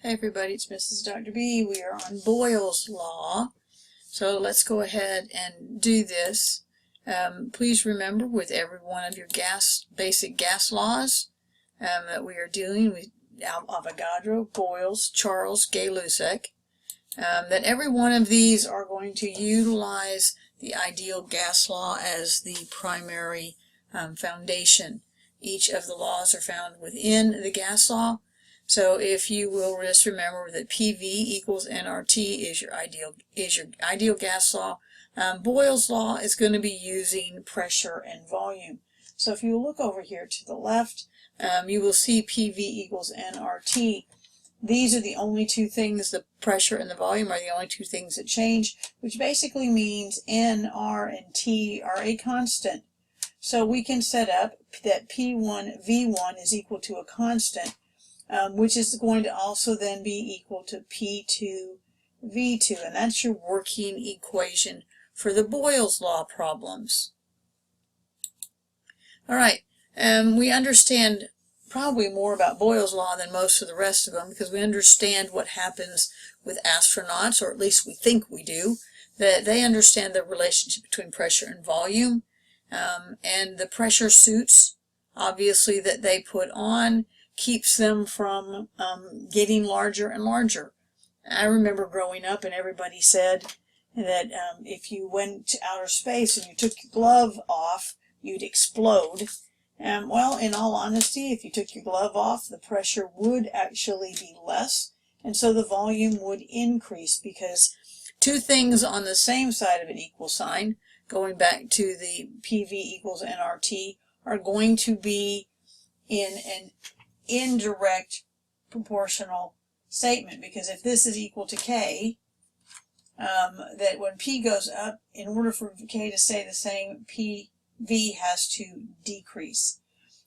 Hi everybody, it's Mrs. Dr. B. We are on Boyle's Law. So let's go ahead and do this. Please remember with every one of your basic gas laws that we are dealing with Avogadro, Boyle's, Charles, Gay-Lussac, that every one of these are going to utilize the ideal gas law as the primary foundation. Each of the laws are found within the gas law. So if you will just remember that PV equals nRT is your ideal gas law. Boyle's law is going to be using pressure and volume. So if you look over here to the left, you will see PV equals nRT. These are the only two things, the pressure and the volume are the only two things that change, which basically means N, R, and T are a constant. So we can set up that P1 V1 is equal to a constant, which is going to also then be equal to P2 V2, and that's your working equation for the Boyle's law problems. All right, we understand probably more about Boyle's law than most of the rest of them because we understand what happens with astronauts, or at least we think we do, that they understand the relationship between pressure and volume, and the pressure suits, obviously, that they put on keeps them from getting larger and larger. I remember growing up and everybody said that if you went to outer space and you took your glove off, you'd explode. Well, in all honesty, if you took your glove off, the pressure would actually be less, and so the volume would increase because two things on the same side of an equal sign, going back to the PV equals nRT, are going to be in an indirect proportional statement, because if this is equal to K, that when P goes up, in order for K to stay the same, PV has to decrease.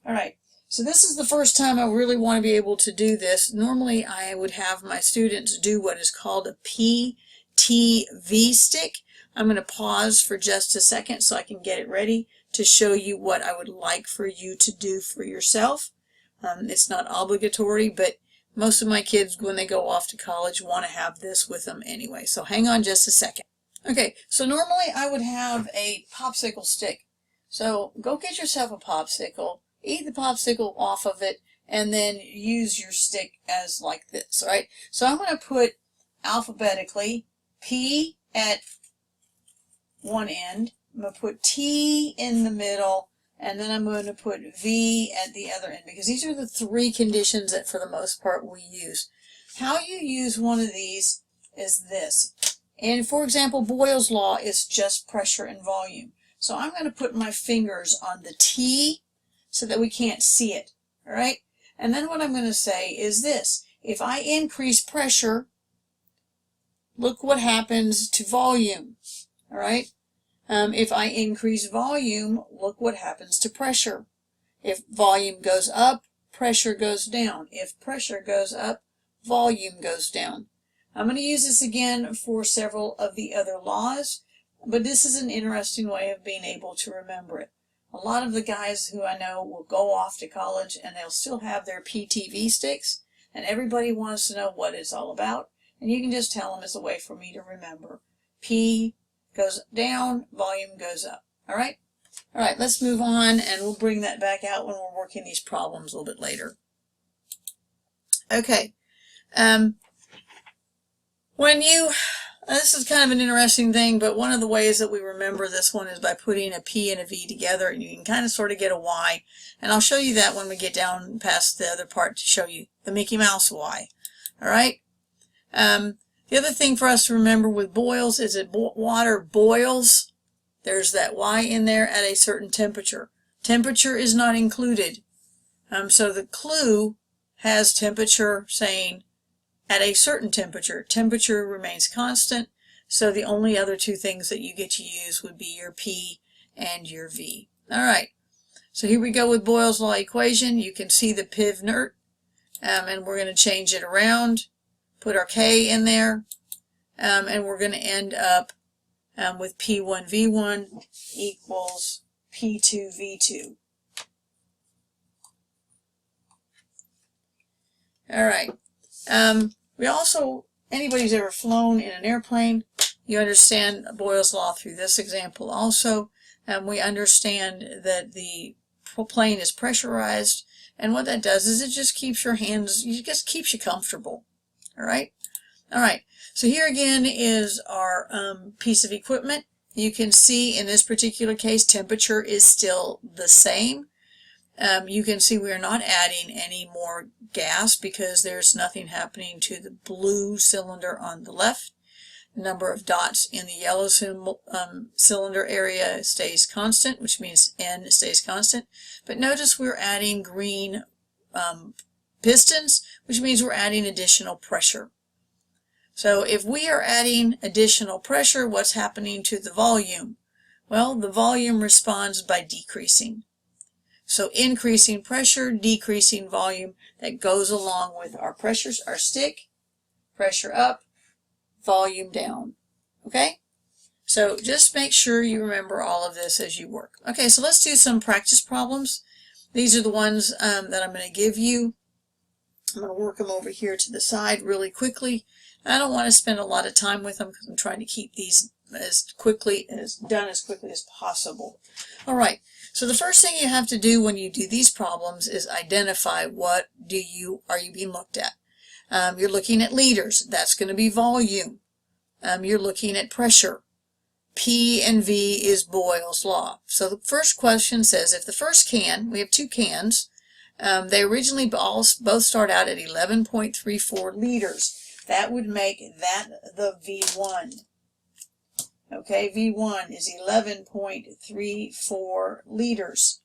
All right, so this is the first time I really want to be able to do this. Normally I would have my students do what is called a PTV stick. I'm going to pause for just a second so I can get it ready to show you what I would like for you to do for yourself. It's not obligatory, but most of my kids, when they go off to college, want to have this with them anyway. So hang on just a second. Okay, so normally I would have a popsicle stick. So go get yourself a popsicle, eat the popsicle off of it, and then use your stick as like this, right? So I'm going to put alphabetically P at one end, I'm going to put T in the middle, and then I'm going to put V at the other end, because these are the three conditions that for the most part we use. How you use one of these is this. And for example, Boyle's law is just pressure and volume. So I'm going to put my fingers on the T so that we can't see it. All right? And then what I'm going to say is this. If I increase pressure, look what happens to volume. All right? If I increase volume, look what happens to pressure. If volume goes up, pressure goes down. If pressure goes up, volume goes down. I'm going to use this again for several of the other laws, but this is an interesting way of being able to remember it. A lot of the guys who I know will go off to college and they'll still have their PTV sticks, and everybody wants to know what it's all about, and you can just tell them it's a way for me to remember. P goes down, volume goes up. All right? All right, let's move on, and we'll bring that back out when we're working these problems a little bit later. Okay. This is kind of an interesting thing, but one of the ways that we remember this one is by putting a P and a V together, and you can kind of sort of get a Y. And I'll show you that when we get down past the other part to show you the Mickey Mouse Y. All right? The other thing for us to remember with boils is that water boils. There's that Y in there at a certain temperature. Temperature is not included. So the clue has temperature saying at a certain temperature. Temperature remains constant. So the only other two things that you get to use would be your P and your V. All right. So here we go with Boyle's law equation. You can see the PIV NERT. And we're going to change it around. Put our K in there, and we're going to end up with P1 V1 equals P2 V2. All right. We also, anybody who's ever flown in an airplane, you understand Boyle's law through this example also. We understand that the plane is pressurized, and what that does is it just keeps your hands, it just keeps you comfortable. All right? All right. So here again is our piece of equipment. You can see in this particular case, temperature is still the same. You can see we're not adding any more gas because there's nothing happening to the blue cylinder on the left. The number of dots in the yellow cylinder area stays constant, which means N stays constant. But notice we're adding green pistons, which means we're adding additional pressure. So if we are adding additional pressure, what's happening to the volume? Well, the volume responds by decreasing. So increasing pressure, decreasing volume, that goes along with our pressures, our stick, pressure up, volume down. Okay? So just make sure you remember all of this as you work. Okay, so let's do some practice problems. These are the ones that I'm going to give you. I'm going to work them over here to the side really quickly. I don't want to spend a lot of time with them because I'm trying to keep these done as quickly as possible. All right, so the first thing you have to do when you do these problems is identify what are you being looked at. You're looking at liters. That's going to be volume. You're looking at pressure. P and V is Boyle's law. So the first question says if the first can, we have two cans, they originally both start out at 11.34 liters. That would make that the V1. Okay, V1 is 11.34 liters.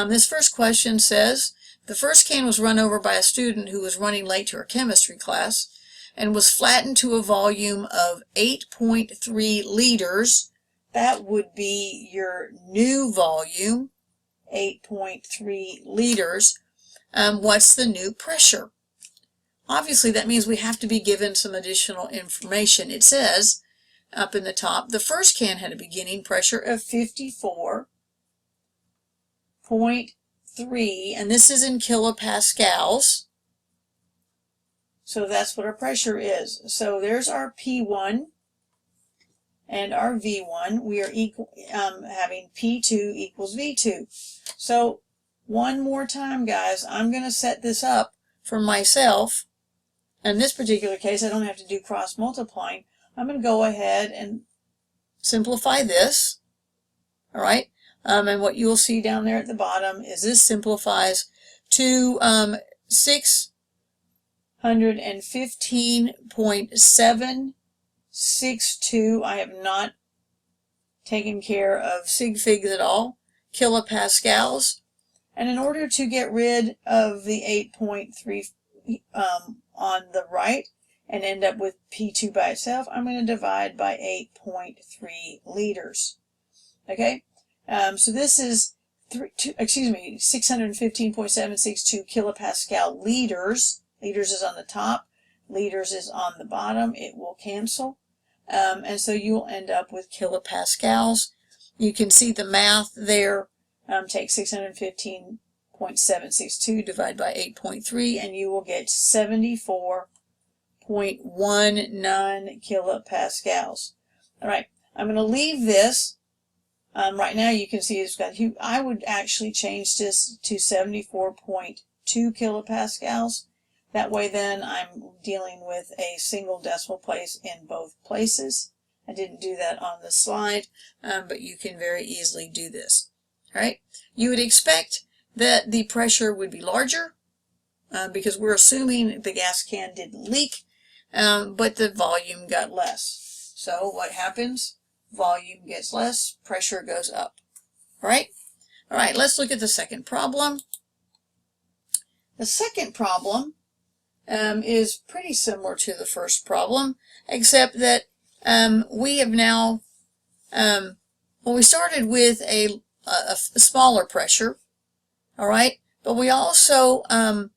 This first question says, the first can was run over by a student who was running late to her chemistry class and was flattened to a volume of 8.3 liters. That would be your new volume, 8.3 liters. What's the new pressure? Obviously, that means we have to be given some additional information. It says up in the top, the first can had a beginning pressure of 54.3, and this is in kilopascals. So that's what our pressure is. So there's our P1 and our V1. We are having P2 equals V2. So one more time, guys, I'm going to set this up for myself. In this particular case, I don't have to do cross multiplying. I'm going to go ahead and simplify this. All right. And what you'll see down there at the bottom is this simplifies to 615.762. I have not taken care of sig figs at all. Kilopascals. And in order to get rid of the 8.3 on the right and end up with P2 by itself, I'm going to divide by 8.3 liters. Okay, so this is 615.762 kilopascal liters. Liters is on the top, liters is on the bottom. It will cancel, and so you will end up with kilopascals. You can see the math there. Take 615.762 divided by 8.3, and you will get 74.19 kilopascals. All right, I'm going to leave this. Right now you can see it's got, I would actually change this to 74.2 kilopascals. That way then I'm dealing with a single decimal place in both places. I didn't do that on the slide, but you can very easily do this. All right, you would expect that the pressure would be larger because we're assuming the gas can didn't leak, but the volume got less. So what happens? Volume gets less, pressure goes up. All right? All right, let's look at the second problem. The second problem is pretty similar to the first problem, except that we have now, well, we started with a smaller pressure, all right? But we also are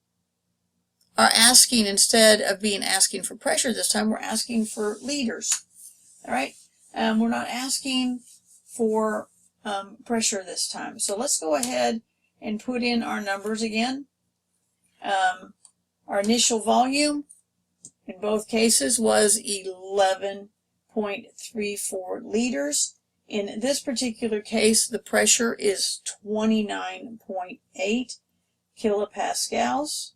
asking, instead of asking for pressure this time, we're asking for liters, all right? We're not asking for pressure this time. So let's go ahead and put in our numbers again. Our initial volume in both cases was 11.34 liters. In this particular case, the pressure is 29.8 kilopascals.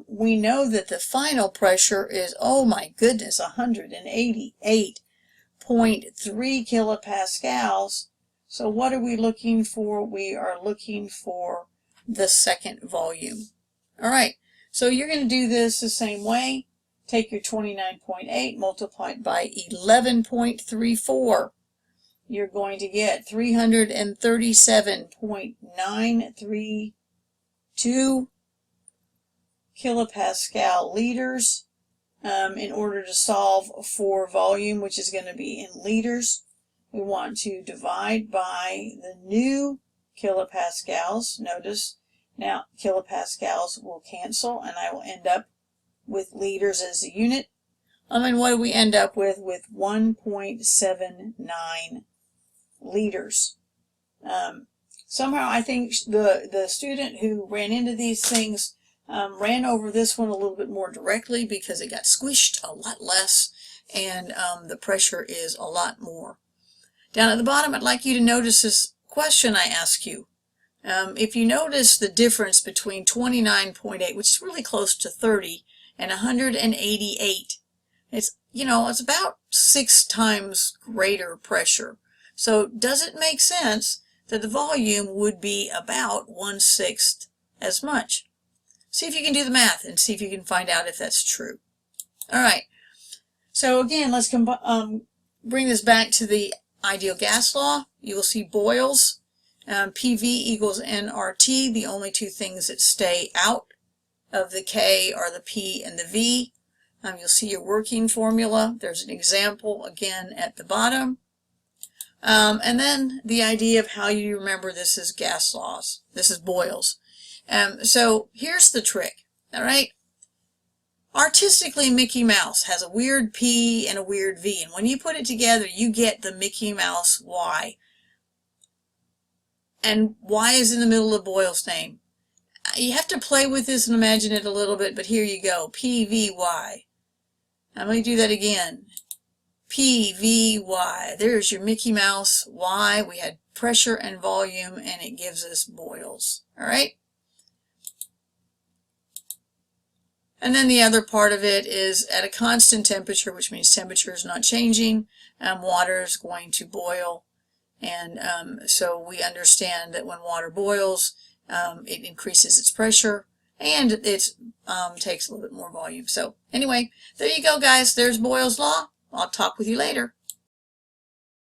We know that the final pressure is, oh my goodness, 188.3 kilopascals. So what are we looking for? We are looking for the second volume. All right, so you're going to do this the same way. Take your 29.8, multiply it by 11.34. You're going to get 337.932 kilopascal liters in order to solve for volume, which is going to be in liters. We want to divide by the new kilopascals. Notice now kilopascals will cancel and I will end up with liters as a unit. And what do we end up with? With 1.79 liters. Somehow I think the student who ran into these things ran over this one a little bit more directly because it got squished a lot less and the pressure is a lot more. Down at the bottom, I'd like you to notice this question I ask you. If you notice the difference between 29.8, which is really close to 30, and 188, it's about 6 times greater pressure. So does it make sense that the volume would be about 1/6 as much? See if you can do the math and see if you can find out if that's true. All right. So again, let's bring this back to the ideal gas law. You will see Boyle's PV equals nRT. The only two things that stay out of the K are the P and the V. You'll see your working formula. There's an example again at the bottom. And then the idea of how you remember this is gas laws. This is Boyle's. So here's the trick, all right? Artistically, Mickey Mouse has a weird P and a weird V, and when you put it together, you get the Mickey Mouse Y. And Y is in the middle of Boyle's name. You have to play with this and imagine it a little bit, but here you go, PVY. I'm going to do that again. PVY. There's your Mickey Mouse Y. We had pressure and volume, and it gives us Boyle's. All right? And then the other part of it is at a constant temperature, which means temperature is not changing, water is going to boil. And so we understand that when water boils, it increases its pressure and it takes a little bit more volume. So anyway, there you go, guys. There's Boyle's law. I'll talk with you later.